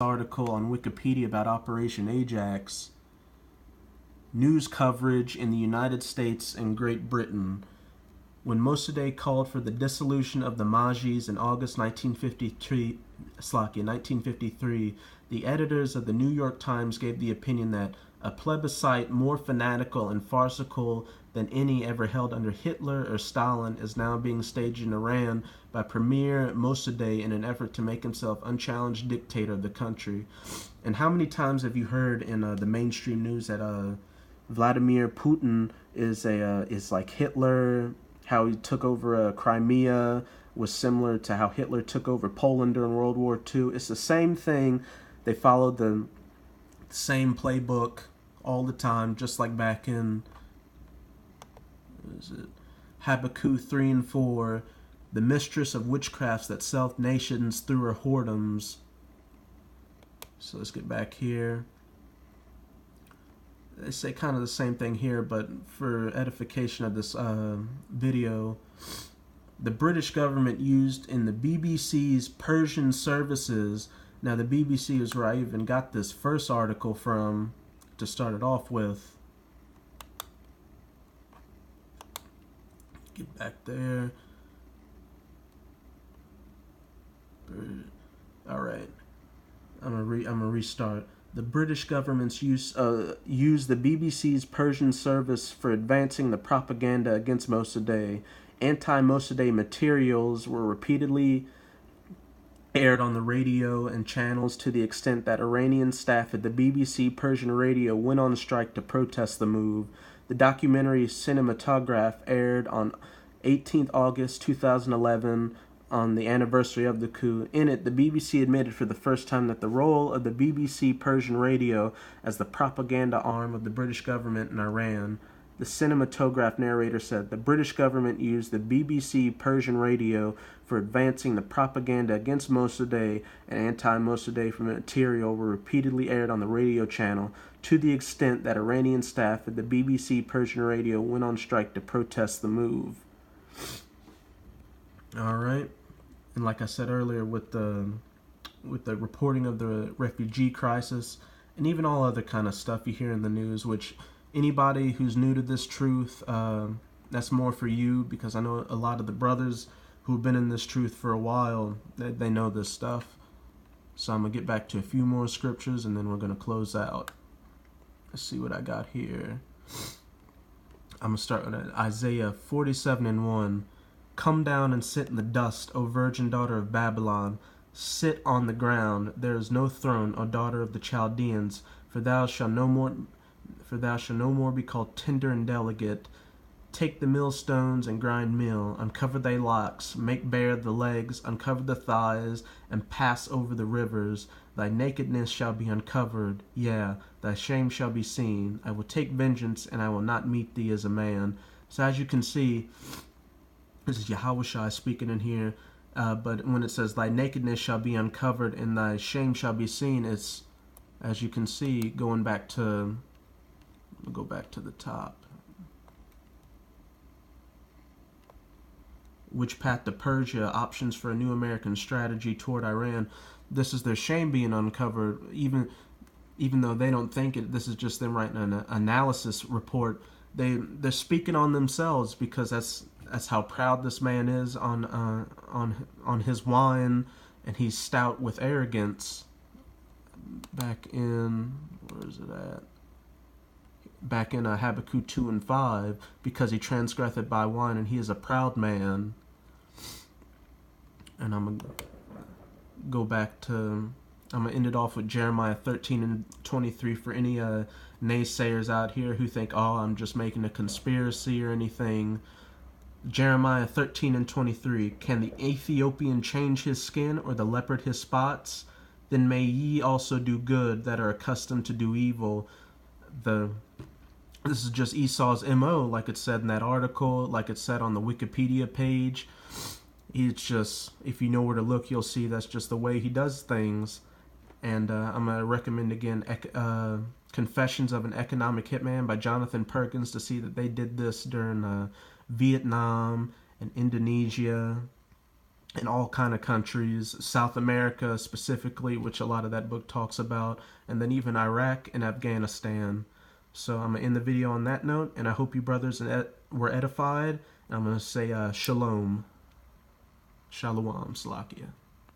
Article on Wikipedia about Operation Ajax. News coverage in the United States and Great Britain. When Mossadegh called for the dissolution of the Majlis in August 1953, the editors of the New York Times gave the opinion that a plebiscite more fanatical and farcical than any ever held under Hitler or Stalin is now being staged in Iran by Premier Mossadegh in an effort to make himself unchallenged dictator of the country. And how many times have you heard in the mainstream news that Vladimir Putin is like Hitler? How he took over Crimea was similar to how Hitler took over Poland during World War II. It's the same thing. They followed the same playbook all the time, just like back in Habakkuk 3 and 4, the mistress of witchcrafts that self nations through her whoredoms. So let's get back here. They say kind of the same thing here, but for edification of this video, the British government used in the BBC's Persian services. Now, the BBC is where I even got this first article from to start it off with. Get back there. All right. I'm gonna restart. The British government's used the BBC's Persian service for advancing the propaganda against Mossadegh. Anti-Mossadegh materials were repeatedly aired on the radio and channels to the extent that Iranian staff at the BBC Persian radio went on strike to protest the move. The documentary Cinematograph aired on 18th August 2011 on the anniversary of the coup. In it, the BBC admitted for the first time that the role of the BBC Persian radio as the propaganda arm of the British government in Iran. The Cinematograph narrator said the British government used the BBC Persian radio for advancing the propaganda against Mossadegh, and anti-Mossadegh material were repeatedly aired on the radio channel to the extent that Iranian staff at the BBC Persian radio went on strike to protest the move. All right. And like I said earlier, with the reporting of the refugee crisis and even all other kind of stuff you hear in the news, which anybody who's new to this truth, that's more for you, because I know a lot of the brothers who've been in this truth for a while, they know this stuff. So I'm going to get back to a few more scriptures and then we're going to close out. Let's see what I got here. I'm going to start with Isaiah 47 and 1. Come down and sit in the dust, O virgin daughter of Babylon. Sit on the ground. There is no throne, O daughter of the Chaldeans, for thou shalt no more be called tender and delicate. Take the millstones and grind meal, uncover thy locks, make bare the legs, uncover the thighs, and pass over the rivers. Thy nakedness shall be uncovered, yea, thy shame shall be seen. I will take vengeance, and I will not meet thee as a man. So as you can see, this is Yahushua speaking in here, but when it says thy nakedness shall be uncovered and thy shame shall be seen, it's, as you can see, go back to the top. Which path to Persia? Options for a new American strategy toward Iran. This is their shame being uncovered, even though they don't think it. This is just them writing an analysis report. They're speaking on themselves, because that's how proud this man is on his wine, and he's stout with arrogance. Back in, where is it at? Back in Habakkuk 2 and 5, because he transgresseth by wine, and he is a proud man. And I'm going to end it off with Jeremiah 13 and 23 for any naysayers out here who think, oh, I'm just making a conspiracy or anything. Jeremiah 13 and 23, can the Ethiopian change his skin, or the leopard his spots? Then may ye also do good that are accustomed to do evil. This is just Esau's MO, like it said in that article, like it said on the Wikipedia page. It's just, if you know where to look, you'll see that's just the way he does things. And I'm going to recommend again Confessions of an Economic Hitman by Jonathan Perkins, to see that they did this during Vietnam and Indonesia. in all kind of countries, South America specifically, which a lot of that book talks about, and then even Iraq and Afghanistan. So I'm going to end the video on that note, and I hope you brothers were edified. And I'm going to say shalom. Shalom, Salakia.